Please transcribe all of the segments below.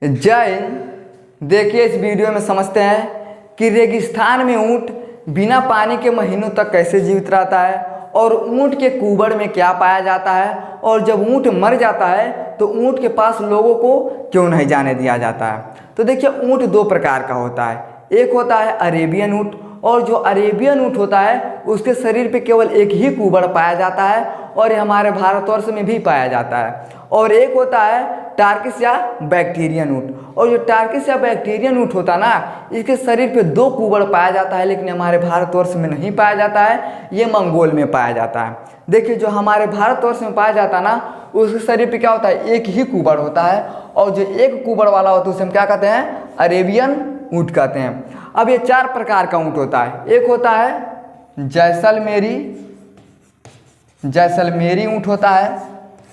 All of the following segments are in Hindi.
जय हिंद। देखिए इस वीडियो में समझते हैं कि रेगिस्तान में ऊँट बिना पानी के महीनों तक कैसे जीवित रहता है और ऊँट के कुबड़ में क्या पाया जाता है, और जब ऊँट मर जाता है तो ऊँट के पास लोगों को क्यों नहीं जाने दिया जाता है। तो देखिए ऊँट दो प्रकार का होता है, एक होता है अरेबियन ऊँट, और जो अरेबियन ऊँट होता है उसके शरीर पे केवल एक ही कुबड़ पाया जाता है और ये हमारे भारतवर्ष में भी पाया जाता है। और एक होता है टार्किस या बैक्टीरियन ऊँट, और जो टार्किस या बैक्टीरियन ऊँट होता है ना, इसके शरीर पे दो कुबड़ पाया जाता है, लेकिन हमारे भारतवर्ष में नहीं पाया जाता है, ये मंगोल में पाया जाता है। देखिए जो हमारे भारतवर्ष में पाया जाता है ना, उसके शरीर पे क्या होता है, एक ही कुबड़ होता है, और जो एक कुबड़ वाला होता है उसे हम क्या कहते हैं, अरेबियन ऊँट कहते हैं। अब ये चार प्रकार का ऊँट होता है, एक होता है जैसलमेरी ऊँट होता है,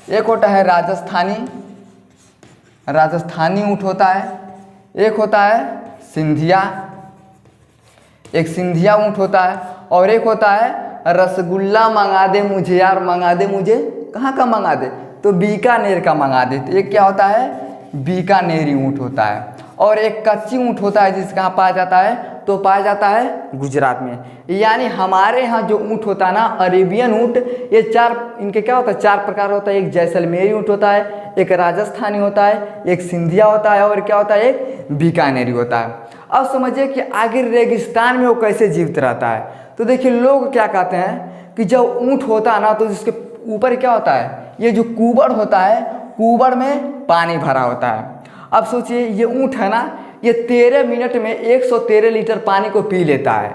एक होता है राजस्थानी ऊँट होता है, एक होता है सिंधिया ऊँट होता है, और एक होता है रसगुल्ला मंगा दे मुझे यार, मंगा दे मुझे, कहाँ का मंगा दे, तो बीकानेर का मंगा दे। तो एक क्या होता है, बीकानेरी ऊँट होता है। और एक कच्ची ऊँट होता है जिस कहाँ पाया जाता है, तो पाया जाता है गुजरात में। यानी हमारे यहाँ जो ऊँट होता है ना, अरेबियन ऊँट, ये इनके क्या होता है, चार प्रकार होता है। एक जैसलमेरी ऊँट होता है, एक राजस्थानी होता है, एक सिंधिया होता है, और क्या होता है, एक बीकानेरी होता है। अब समझिए कि आखिर रेगिस्तान में वो कैसे जीवित रहता है। तो देखिए लोग क्या कहते हैं कि जब ऊँट होता है ना, तो जिसके ऊपर क्या होता है, ये जो कुबड़ होता है, कुबड़ में पानी भरा होता है। अब सोचिए ये ऊँट है ना, ये 13 मिनट में 113 लीटर पानी को पी लेता है।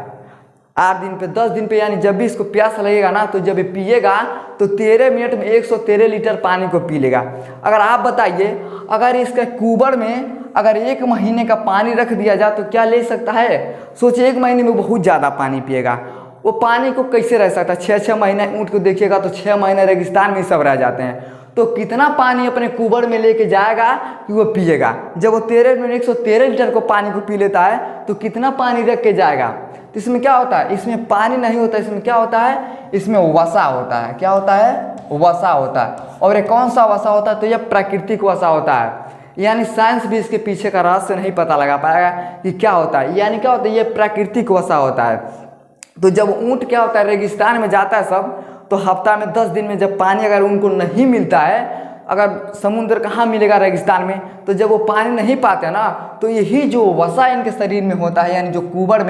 8 दिन पे 10 दिन पे, यानी जब भी इसको प्यास लगेगा ना, तो जब ये पिएगा तो 13 मिनट में 113 लीटर पानी को पी लेगा। अगर आप बताइए, अगर इसके कुबड़ में अगर 1 महीने का पानी रख दिया जाए तो क्या ले सकता है। सोचिए 1 महीने में बहुत ज़्यादा पानी पिएगा, वो पानी को कैसे रह सकता है। 6-6 महीने ऊँट को देखिएगा तो 6 महीने रेगिस्तान में ही सब रह जाते हैं, तो कितना पानी अपने कुबड़ में लेके जाएगा कि वो पिएगा। जब वो 13 मिनट 113 लीटर को पानी को पी लेता है तो कितना पानी रख के जाएगा। तो इसमें क्या होता है, इसमें पानी नहीं होता, इसमें क्या होता है, इसमें वसा होता है। क्या होता है, वसा होता है। और ये कौन सा वसा होता है, तो यह प्राकृतिक वसा होता है। यानी साइंस भी इसके पीछे का रहस्य नहीं पता लगा पाएगा कि क्या होता है। यानी क्या होता है, ये प्राकृतिक वसा होता है। तो जब ऊँट क्या होता है, रेगिस्तान में जाता है सब, तो हफ्ता में 10 दिन में जब पानी अगर उनको नहीं मिलता है, अगर समुद्र कहाँ मिलेगा रेगिस्तान में, तो जब वो पानी नहीं पाते ना, तो यही जो वसा इनके शरीर में होता है, यानी जो कुबड़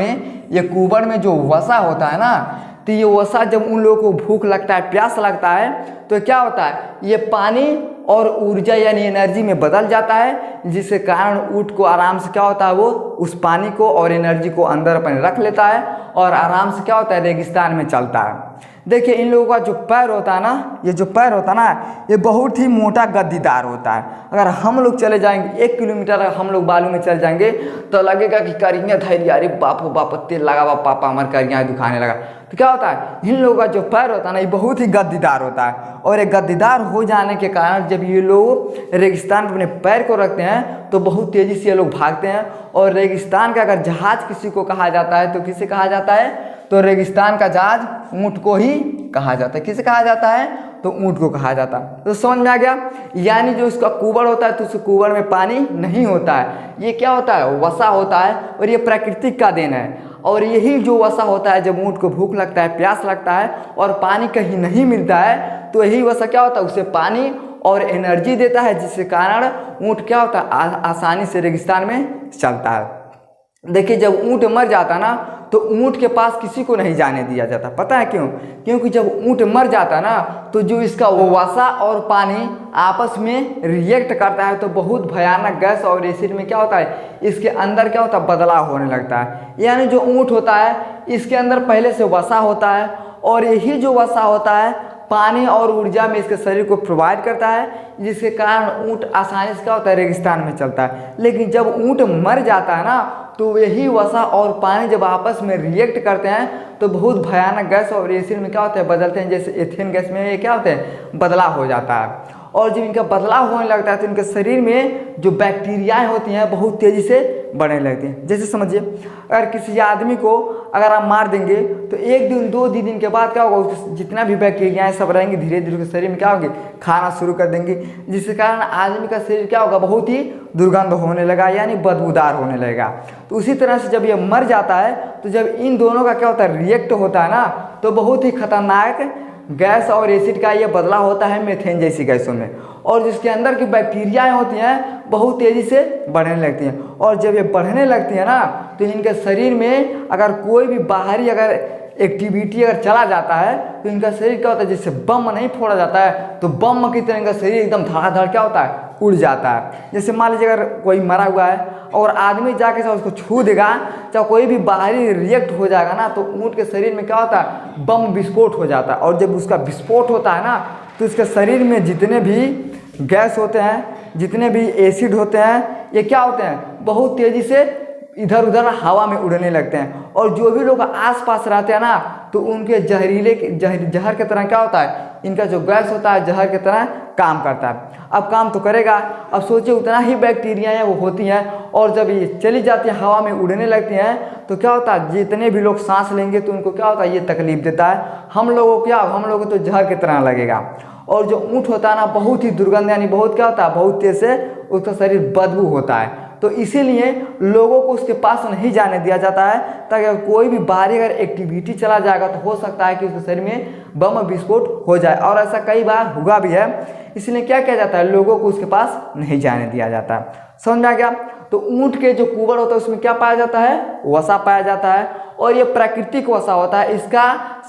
में जो वसा होता है ना, तो ये वसा जब उन लोगों को भूख लगता है, प्यास लगता है, तो क्या होता है, ये पानी और ऊर्जा यानी एनर्जी में बदल जाता है, जिसके कारण ऊँट को आराम से क्या होता है, वो उस पानी को और एनर्जी को अंदर अपने रख लेता है और आराम से क्या होता है, रेगिस्तान में चलता है। देखिए इन लोगों का जो पैर होता है ना, ये जो पैर होता है ना, ये बहुत ही मोटा गद्दीदार होता है। अगर हम लोग चले जाएंगे 1 किलोमीटर हम लोग बालू में चल जाएंगे तो लगेगा कि करियाँ धैर्य, अरे बाप बाप तेल लगा हुआ पापा, हमारे करियाँ दुखाने लगा। तो क्या होता है, इन लोगों का जो पैर होता है ना, ये बहुत ही गद्दीदार होता है। और ये गद्दीदार हो जाने के कारण जब ये लोग रेगिस्तान में अपने पैर को रखते हैं तो बहुत तेज़ी से ये लोग भागते हैं। और रेगिस्तान का अगर जहाज किसी को कहा जाता है तो किसे कहा जाता है, तो रेगिस्तान का जहाज ऊँट को ही कहा जाता है। किसे कहा जाता है, तो ऊँट को कहा जाता है। तो समझ में आ गया। यानी जो उसका कुबड़ होता है तो उस कुबड़ में पानी नहीं होता है, ये क्या होता है, वसा होता है, और ये प्रकृति का देन है। और यही जो वसा होता है, जब ऊँट को भूख लगता है, प्यास लगता है और पानी कहीं नहीं मिलता है, तो यही वसा क्या होता है, उसे पानी और एनर्जी देता है, जिसके कारण ऊँट क्या होता है, आसानी से रेगिस्तान में चलता है। देखिए जब ऊँट मर जाता ना, तो ऊँट के पास किसी को नहीं जाने दिया जाता। पता है क्यों, क्योंकि जब ऊँट मर जाता ना, तो जो इसका वसा और पानी आपस में रिएक्ट करता है, तो बहुत भयानक गैस और एसिड में क्या होता है, इसके अंदर क्या होता है, बदलाव होने लगता है। यानी जो ऊँट होता है, इसके अंदर पहले से वसा होता है, और यही जो वसा होता है पानी और ऊर्जा में इसके शरीर को प्रोवाइड करता है, जिसके कारण ऊँट आसानी से क्या होता है, रेगिस्तान में चलता है। लेकिन जब ऊँट मर जाता है ना, तो यही वसा और पानी जब आपस में रिएक्ट करते हैं तो बहुत भयानक गैस और एसिड में क्या होते हैं, बदलते हैं। जैसे एथेन गैस में ये क्या होते हैं, बदलाव हो जाता है। और जब इनका बदलाव होने लगता है तो इनके शरीर में जो बैक्टीरियाएँ होती हैं बहुत तेज़ी से बढ़ने लगती हैं। जैसे समझिए, अगर किसी आदमी को अगर आप मार देंगे तो 1 दिन 2 दिन के बाद क्या होगा, उसके जितना भी बैक्टीरियाएँ सब रहेंगे धीरे धीरे उसके शरीर में क्या होंगे, खाना शुरू कर देंगे, जिसके कारण आदमी का शरीर क्या होगा, बहुत ही दुर्गंध होने लगा, यानी बदबूदार होने लगेगा। तो उसी तरह से जब ये मर जाता है तो जब इन दोनों का क्या होता है, रिएक्ट होता है ना, तो बहुत ही खतरनाक गैस और एसिड का ये बदलाव होता है मीथेन जैसी गैसों में, और जिसके अंदर की बैक्टीरियाएँ होती हैं बहुत तेज़ी से बढ़ने लगती हैं। और जब ये बढ़ने लगती है ना तो इनके शरीर में अगर कोई भी बाहरी अगर एक्टिविटी अगर चला जाता है तो इनका शरीर क्या होता है, जैसे बम नहीं फोड़ा जाता है तो बम की तरह इनका शरीर एकदम धड़ाधड़ क्या होता है, उड़ जाता है। जैसे मान लीजिए अगर कोई मरा हुआ है और आदमी जाके से उसको छू देगा, चाहे कोई भी बाहरी रिएक्ट हो जाएगा ना, तो ऊँट के शरीर में क्या होता है, बम विस्फोट हो जाता है। और जब उसका विस्फोट होता है ना तो उसके शरीर में जितने भी गैस होते हैं, जितने भी एसिड होते हैं, ये क्या होते हैं, बहुत तेज़ी से इधर उधर हवा में उड़ने लगते हैं। और जो भी लोग आसपास रहते हैं ना तो उनके जहरीले जहर की तरह क्या होता है, इनका जो गैस होता है जहर की तरह काम करता है। अब काम तो करेगा, अब सोचिए उतना ही बैक्टीरिया हैं वो होती हैं, और जब ये चली जाती है हवा में उड़ने लगती हैं तो क्या होता है, जितने भी लोग सांस लेंगे तो उनको क्या होता है, ये तकलीफ देता है। हम लोगों को तो जहर की तरह लगेगा। और जो ऊँट होता है ना बहुत ही दुर्गंध, यानी बहुत क्या होता है, बहुत तेज से उसका शरीर बदबू होता है। तो इसीलिए लोगों को उसके पास नहीं जाने दिया जाता है, ताकि अगर कोई भी बाहरी अगर एक्टिविटी चला जाएगा तो हो सकता है कि उसके शरीर में बम विस्फोट हो जाए, और ऐसा कई बार हुआ भी है। इसलिए क्या किया जाता है, लोगों को उसके पास नहीं जाने दिया जाता है। समझ में आ गया। तो ऊँट के जो कुबर होता है उसमें क्या पाया जाता है, वसा पाया जाता है, और ये प्राकृतिक वसा होता है। इसका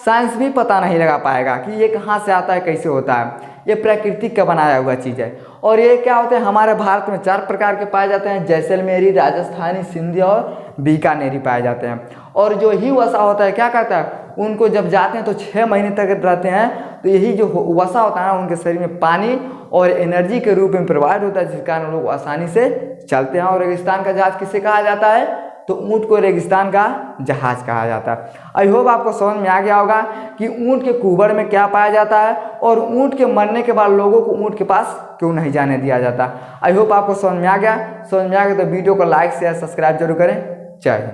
साइंस भी पता नहीं लगा पाएगा कि ये कहाँ से आता है, कैसे होता है, ये प्राकृतिक का बनाया हुआ चीज़ है। और ये क्या होते हैं, हमारे भारत में 4 प्रकार के पाए जाते हैं, जैसलमेरी, राजस्थानी, सिंधी और बीकानेरी पाए जाते हैं। और जो ही वसा होता है क्या करता है, उनको जब जाते हैं तो 6 महीने तक रहते हैं, तो यही जो वसा होता है ना उनके शरीर में पानी और एनर्जी के रूप में प्रोवाइड होता है, जिस कारण लोग आसानी से चलते हैं। और रेगिस्तान का जहाज किसे कहा जाता है, तो ऊँट को रेगिस्तान का जहाज कहा जाता है। आई होप आपको समझ में आ गया होगा कि ऊँट के कुबर में क्या पाया जाता है, और ऊँट के मरने के बाद लोगों को ऊँट के पास क्यों नहीं जाने दिया जाता। आई होप आपको समझ में आ गया। समझ में आ गया तो वीडियो को लाइक शेयर सब्सक्राइब जरूर करें। जय हिंद।